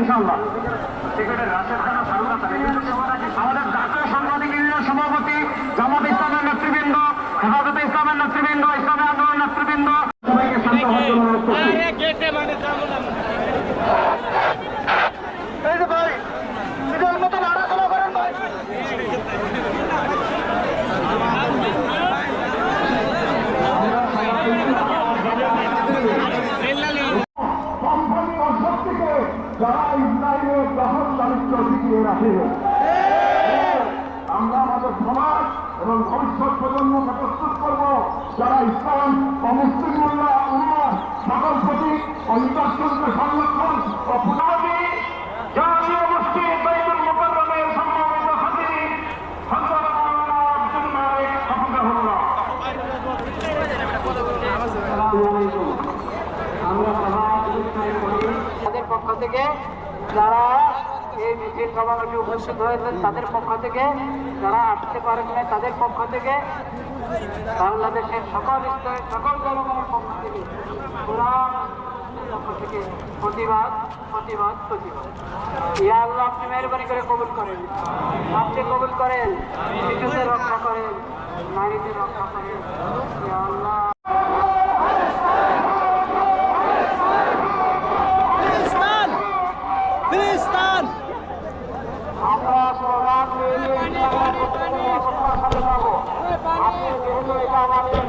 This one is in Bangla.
ইনশাআল্লাহ। সেক্রেটারি রাশেদ খান আমাদের জাতীয় সাংবাদিক ইউনিয়নের সভাপতি, জামাত ইসলামের নেতৃবৃন্দ, হেফাজতে ইসলামের নেতৃবৃন্দ, ইসলামী আন্দোলনের নেতৃবৃন্দ, সবাইকে শান্ত হওয়ার জন্য অনুরোধ করছি। এই যে ভাই নিজের মতো নাড়াচাড়া করেন ভাই। যারা ইসরায়েলের দখল দারিদ্র টিকিয়ে রাখে, আমরা আমাদের সমাজ এবং ভবিষ্যৎ প্রজন্মকে প্রস্তুত করব যারা ইসলাম ও মুসলিম সকল প্রতীক ও নিদর্শনকে সংরক্ষণ ও পুনরাবি জাতীয় মসজিদ বাইতুল মুকাররমের সম্মানিত খাতির হযরত মাওলানা আব্দুল মালিক হাফিজাহুল্লাহ। আসসালামু আলাইকুম। আমরা তাদের পক্ষ থেকে যারা এই মিছিল সমাবেশে উপস্থিত হয়েছেন তাদের পক্ষ থেকে, যারা আসতে পারেন না তাদের পক্ষ থেকে, বাংলাদেশের সকল স্তরের সকল জনগণের পক্ষ থেকে পক্ষ থেকে প্রতিবাদ প্রতিবাদ প্রতিবাদ। ইয়া আল্লাহ, আপনি মেহরবানি করে কবুল করেন, আপনি কবুল করেন, শিশুদের রক্ষা করেন, নারীদের রক্ষা করেন। ইয়া আল্লাহ, আমরা স্লোগান আপনি যেহেতু এটা আমাদের